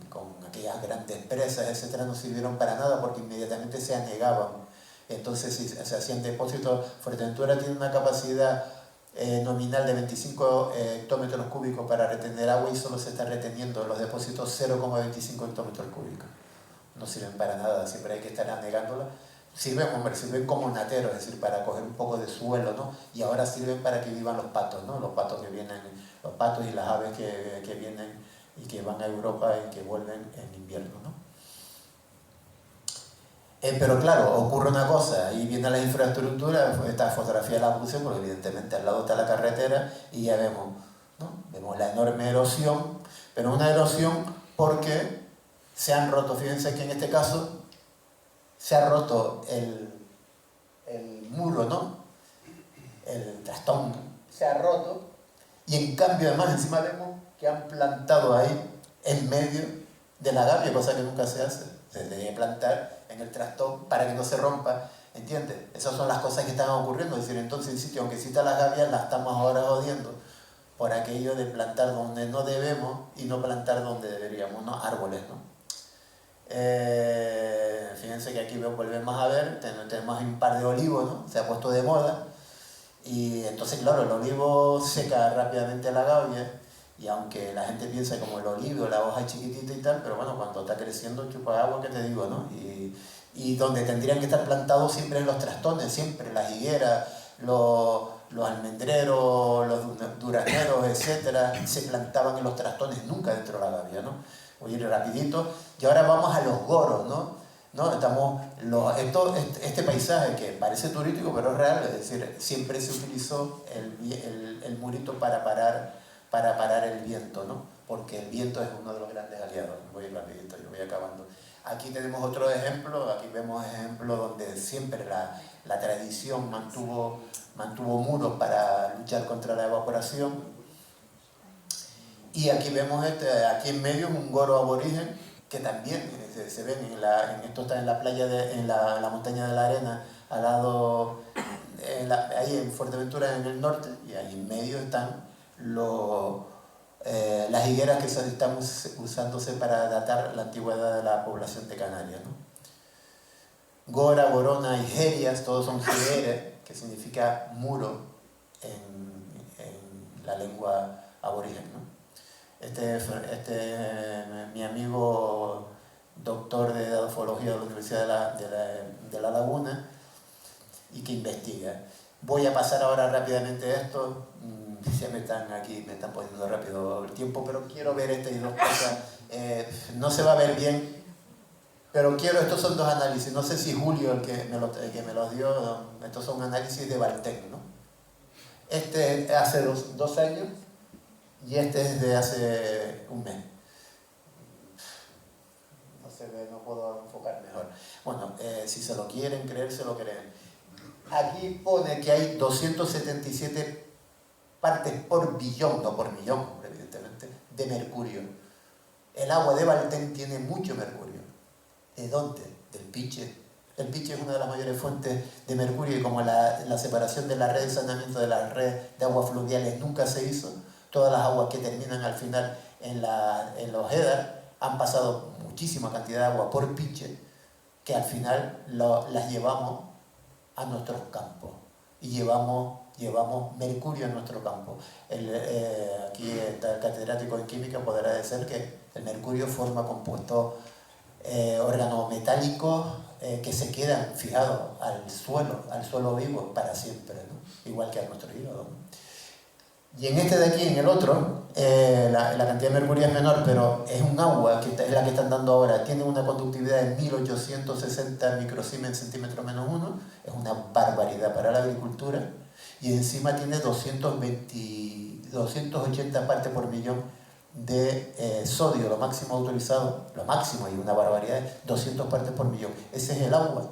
con aquellas grandes presas, etcétera, no sirvieron para nada porque inmediatamente se anegaban. Entonces, si se hacían depósitos, Fuerteventura tiene una capacidad nominal de 25 hectómetros cúbicos para retener agua y solo se está reteniendo en los depósitos 0,25 hectómetros cúbicos. No sirven para nada, siempre hay que estar anegándola. Sirven como nateros, es decir, para coger un poco de suelo, ¿no? Y ahora sirven para que vivan los patos, ¿no? Los patos y las aves que vienen y que van a Europa y que vuelven en invierno, ¿no? Pero claro, ocurre una cosa, ahí viene la infraestructura, esta fotografía la puse porque evidentemente al lado está la carretera y ya vemos, ¿no? Vemos la enorme erosión, pero una erosión porque se han roto, fíjense que en este caso se ha roto el muro, ¿no? El trastón se ha roto y en cambio además encima vemos que han plantado ahí en medio de la gavia, cosa que nunca se hace, se debe plantar en el trastón para que no se rompa, ¿entiendes? Esas son las cosas que están ocurriendo, es decir, entonces en sitio, aunque exista las gavias, las estamos ahora jodiendo por aquello de plantar donde no debemos y no plantar donde deberíamos, ¿no? Árboles, ¿no? Fíjense que aquí volvemos a ver, tenemos un par de olivos, ¿no? Se ha puesto de moda y entonces, claro, el olivo seca rápidamente la gavia y aunque la gente piensa como el olivo, la hoja es chiquitita y tal, pero bueno, cuando está creciendo chupa agua, ¿qué te digo, no? Y donde tendrían que estar plantados siempre en los trastones, siempre, las higueras, los almendreros, los duraneros, etcétera, se plantaban en los trastones, nunca dentro de la gavia, ¿no? Voy a ir rapidito. Y ahora vamos a los goros, ¿no? Este paisaje que parece turístico, pero es real, es decir, siempre se utilizó el murito para parar el viento, ¿no? porque el viento es uno de los grandes aliados. Voy rapidito, yo voy acabando. Aquí tenemos otro ejemplo, aquí vemos ejemplos donde siempre la tradición mantuvo muros para luchar contra la evaporación. Y aquí vemos aquí en medio un goro aborigen que también se ven esto está en la playa, en la montaña de la Arena, al lado, ahí en Fuerteventura en el norte, y ahí en medio están las higueras que están usándose para datar la antigüedad de la población de Canarias, ¿no? Gora, Gorona y Gerias, todos son Gere, que significa muro en la lengua aborigen, ¿no? Mi amigo doctor de edafología de la Universidad de La Laguna y que investiga. Voy a pasar ahora rápidamente esto. Ya me están poniendo rápido el tiempo, pero quiero ver estas dos cosas. No se va a ver bien, pero estos son dos análisis. No sé si Julio, el que me los dio, estos son análisis de Valtec, ¿no? Este hace dos años y este es de hace un mes. No se ve, no puedo enfocar mejor. Bueno, si se lo quieren creer, se lo creen. Aquí pone que hay 277 partes por billón, no por millón, evidentemente, de mercurio. El agua de Valtén tiene mucho mercurio. ¿De dónde? Del Piche. El Piche es una de las mayores fuentes de mercurio y como la separación de la red de saneamiento de la red de aguas fluviales nunca se hizo, todas las aguas que terminan al final en los Edar han pasado muchísima cantidad de agua por Piche que al final las llevamos a nuestros campos y llevamos mercurio a nuestro campo. Aquí está el catedrático en química, podrá decir que el mercurio forma compuestos organometálicos que se quedan fijados al suelo vivo para siempre, ¿no? Igual que a nuestro hígado, ¿no? Y en este de aquí, en el otro, la cantidad de mercurio es menor, pero es un agua, que es la que están dando ahora, tiene una conductividad de 1860 microsiemens centímetros menos 1, es una barbaridad para la agricultura, y encima tiene 280 partes por millón de sodio, lo máximo autorizado, lo máximo y una barbaridad, 200 partes por millón. Ese es el agua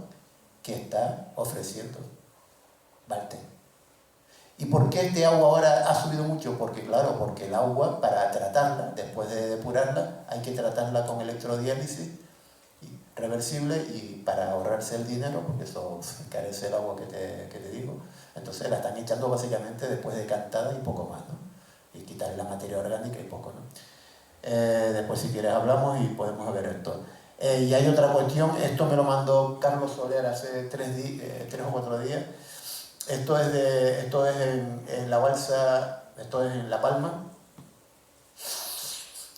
que está ofreciendo Valtén. ¿Y por qué este agua ahora ha subido mucho? Porque el agua, para tratarla, después de depurarla, hay que tratarla con electrodiálisis reversible y para ahorrarse el dinero, porque eso encarece el agua que te digo, entonces la están echando básicamente después de cantada y poco más, ¿no? Y quitarle la materia orgánica y poco, ¿no? Después si quieres hablamos y podemos ver esto. Y hay otra cuestión, esto me lo mandó Carlos Soler hace 3 o 4 días. Esto es en la balsa, esto es en La Palma.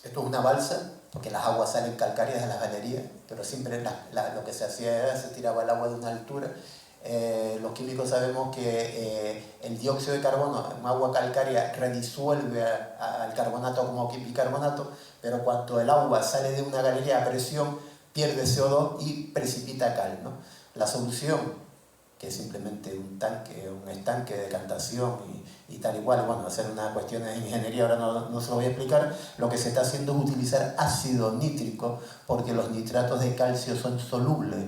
Esto es una balsa, porque las aguas salen calcáreas de las galerías, pero siempre lo que se hacía era se tiraba el agua de una altura. Los químicos sabemos que el dióxido de carbono en agua calcárea redisuelve al carbonato como bicarbonato, pero cuando el agua sale de una galería a presión pierde CO2 y precipita cal, ¿no? La solución, que es simplemente un estanque de decantación y tal igual, bueno, hacer una cuestión de ingeniería, ahora no se lo voy a explicar, lo que se está haciendo es utilizar ácido nítrico, porque los nitratos de calcio son solubles,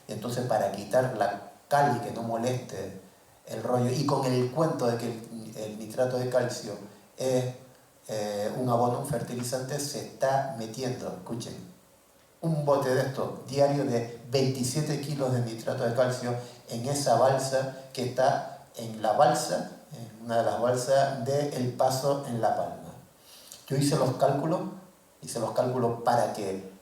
entonces para quitar la cal y que no moleste el rollo, y con el cuento de que el nitrato de calcio es un abono, un fertilizante, se está metiendo, escuchen, un bote de esto diario de 27 kilos de nitrato de calcio en esa balsa que está en una de las balsas de El Paso en La Palma. Yo hice los cálculos para que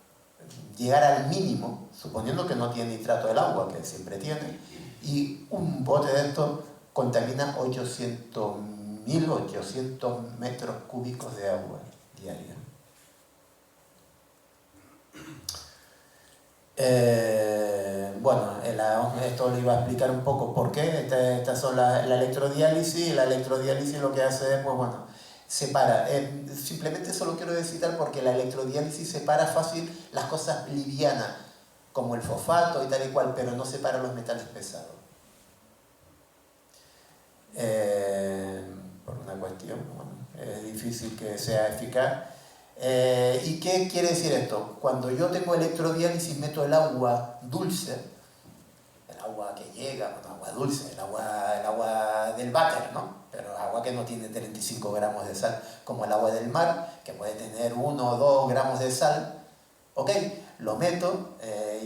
llegara al mínimo, suponiendo que no tiene nitrato del agua, que siempre tiene, y un bote de esto contamina 1.800 metros cúbicos de agua diaria. Bueno, esto le iba a explicar un poco por qué. Estas son la electrodiálisis, y la electrodiálisis lo que hace es, pues bueno, separa. Simplemente solo quiero decir porque la electrodiálisis separa fácil las cosas livianas, como el fosfato y tal y cual, pero no separa los metales pesados. Por una cuestión, bueno, es difícil que sea eficaz. ¿Y qué quiere decir esto? Cuando yo tengo electrodiálisis meto el agua dulce, el agua que llega, bueno, agua dulce, el agua del váter, ¿no? Pero agua que no tiene 35 gramos de sal, como el agua del mar, que puede tener 1 o 2 gramos de sal. Ok, lo meto,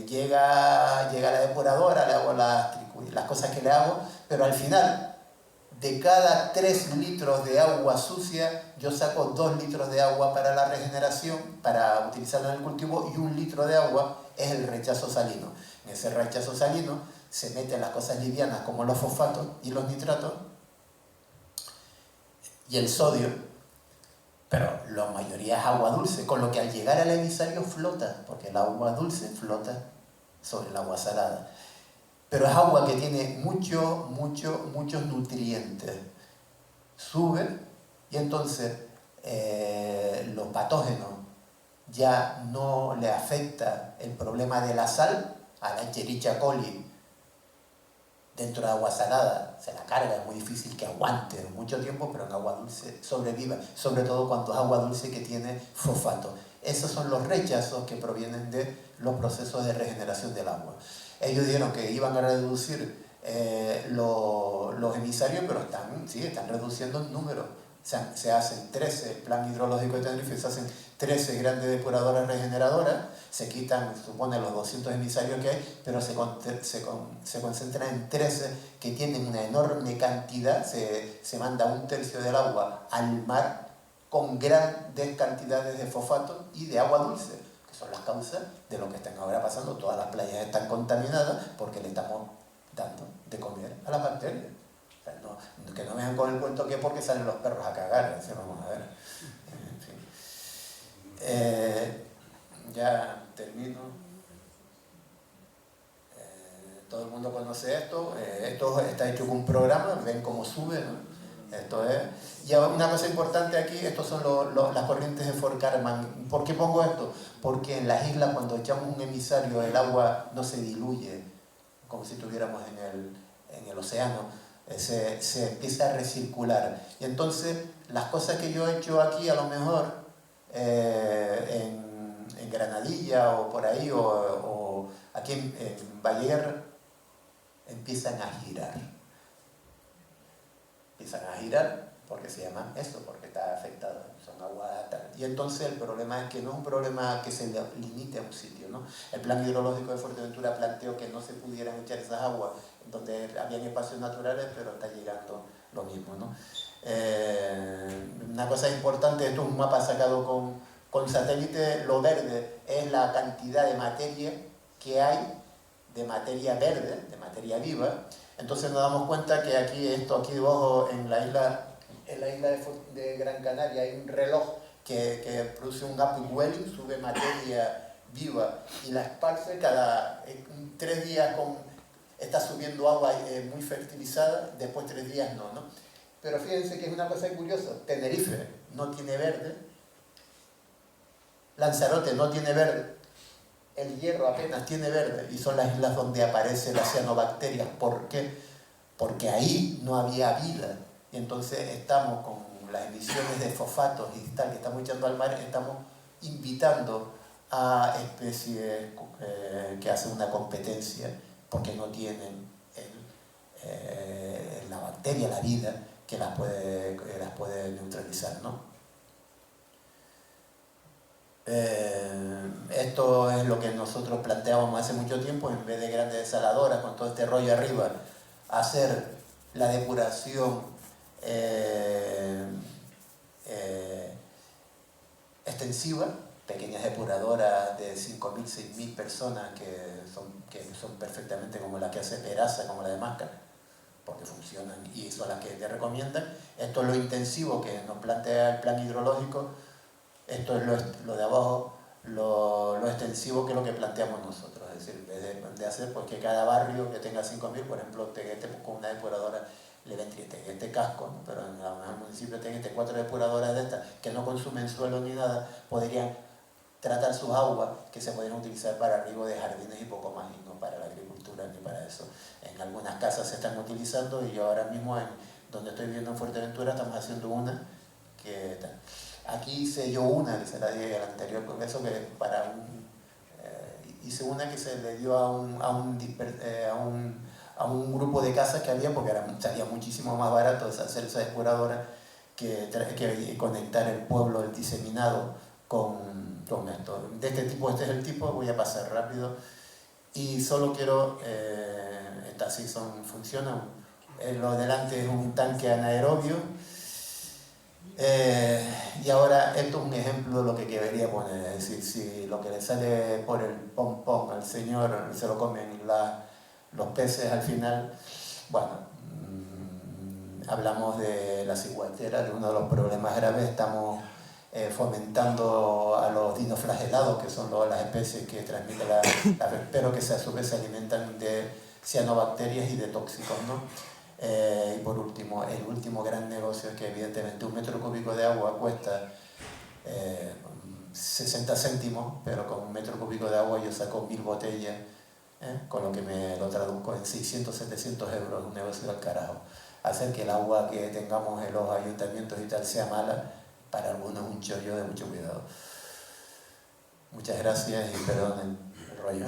llega la depuradora, le hago las cosas que le hago, pero al final, de cada 3 litros de agua sucia, yo saco 2 litros de agua para la regeneración, para utilizarla en el cultivo, y 1 litro de agua es el rechazo salino. En ese rechazo salino se meten las cosas livianas como los fosfatos y los nitratos y el sodio, pero la mayoría es agua dulce, con lo que al llegar al emisario flota, porque el agua dulce flota sobre el agua salada. Pero es agua que tiene muchos nutrientes. Sube y entonces los patógenos ya no le afecta el problema de la sal a la Escherichia coli dentro de agua salada, se la carga, es muy difícil que aguante mucho tiempo, pero en agua dulce sobreviva, sobre todo cuando es agua dulce que tiene fosfato. Esos son los rechazos que provienen de los procesos de regeneración del agua. Ellos dijeron que iban a reducir los emisarios, pero están reduciendo el número. Se hacen 13, el plan hidrológico de Tenerife, se hacen 13 grandes depuradoras regeneradoras, se quitan, supone, los 200 emisarios que hay, pero se concentran en 13 que tienen una enorme cantidad, se manda 1/3 del agua al mar con grandes cantidades de fosfato y de agua dulce, que son las causas de lo que están ahora pasando. Todas las playas están contaminadas porque le estamos dando de comer a las bacterias. O sea, que no vengan con el cuento que porque salen los perros a cagar, ¿sí? Vamos a ver. En fin. Ya termino. Todo el mundo conoce esto. Esto está hecho con un programa, ven cómo sube, ¿no? Esto es. Y una cosa importante aquí, estos son las corrientes de Fort Kármán. ¿Por qué pongo esto? Porque en las islas, cuando echamos un emisario, el agua no se diluye como si estuviéramos en el océano. Se empieza a recircular. Y entonces, las cosas que yo he hecho aquí, a lo mejor en Granadilla o por ahí, o aquí en Valleguer, empiezan a girar. Empiezan a girar porque se llama eso, porque está afectado, son aguas. Y entonces el problema es que no es un problema que se limite a un sitio, ¿no? El plan hidrológico de Fuerteventura planteó que no se pudieran echar esas aguas donde habían espacios naturales, pero está llegando lo mismo, ¿no? Una cosa importante, esto es un mapa sacado con satélite, lo verde es la cantidad de materia que hay, de materia verde, de materia viva. Entonces nos damos cuenta que aquí debajo en la isla de Gran Canaria hay un reloj que produce un upwelling, sube materia viva y la esparce cada 3 días está subiendo agua muy fertilizada, después 3 días no. Pero fíjense que es una cosa curiosa, Tenerife no tiene verde, Lanzarote no tiene verde, el Hierro apenas tiene verde, y son las islas donde aparece la cianobacteria. ¿Por qué? Porque ahí no había vida, y entonces estamos con las emisiones de fosfatos y tal que estamos echando al mar, estamos invitando a especies que hacen una competencia porque no tienen la bacteria, la vida, que las puede neutralizar, ¿no? Esto es lo que nosotros planteábamos hace mucho tiempo, en vez de grandes desaladoras con todo este rollo arriba, hacer la depuración extensiva, pequeñas depuradoras de 5.000, 6.000 personas que son perfectamente como la que hace Peraza, como la de Máscara, porque funcionan y son las que te recomiendan. Esto es lo intensivo que nos plantea el plan hidrológico. Esto es lo de abajo, lo extensivo, que es lo que planteamos nosotros. Es decir, en vez de hacer pues que cada barrio que tenga 5.000, por ejemplo, Teguete con una depuradora le vendría Teguete casco, ¿no? Pero en el municipio de Teguete 4 depuradoras de estas que no consumen suelo ni nada, podrían tratar sus aguas que se podrían utilizar para riego de jardines y poco más, y no para la agricultura ni para eso. En algunas casas se están utilizando, y yo ahora mismo donde estoy viviendo en Fuerteventura estamos haciendo una que tal. Aquí hice yo una, que se la di al anterior congreso, que para hice una que se le dio a un grupo de casas que había, porque salía muchísimo más barato hacer esa depuradora que conectar el pueblo, el diseminado, con esto. De este tipo, este es el tipo, voy a pasar rápido. Y solo quiero, estas sí funcionan. Lo delante es un tanque anaerobio. Y ahora esto es un ejemplo de lo que quería poner, es decir, si lo que le sale por el pompón al señor se lo comen los peces al final, bueno, hablamos de la ciguatera, de uno de los problemas graves. Estamos fomentando a los dinoflagelados, que son las especies que transmiten pero que a su vez se alimentan de cianobacterias y de tóxicos, ¿no? Y por último, el último gran negocio es que evidentemente 1 metro cúbico de agua cuesta 60 céntimos, pero con 1 metro cúbico de agua yo saco 1000 botellas, con lo que me lo traduzco en 600, 700 euros, un negocio del carajo. Hacer que el agua que tengamos en los ayuntamientos y tal sea mala, para algunos un chollo de mucho cuidado. Muchas gracias y perdonen el rollo.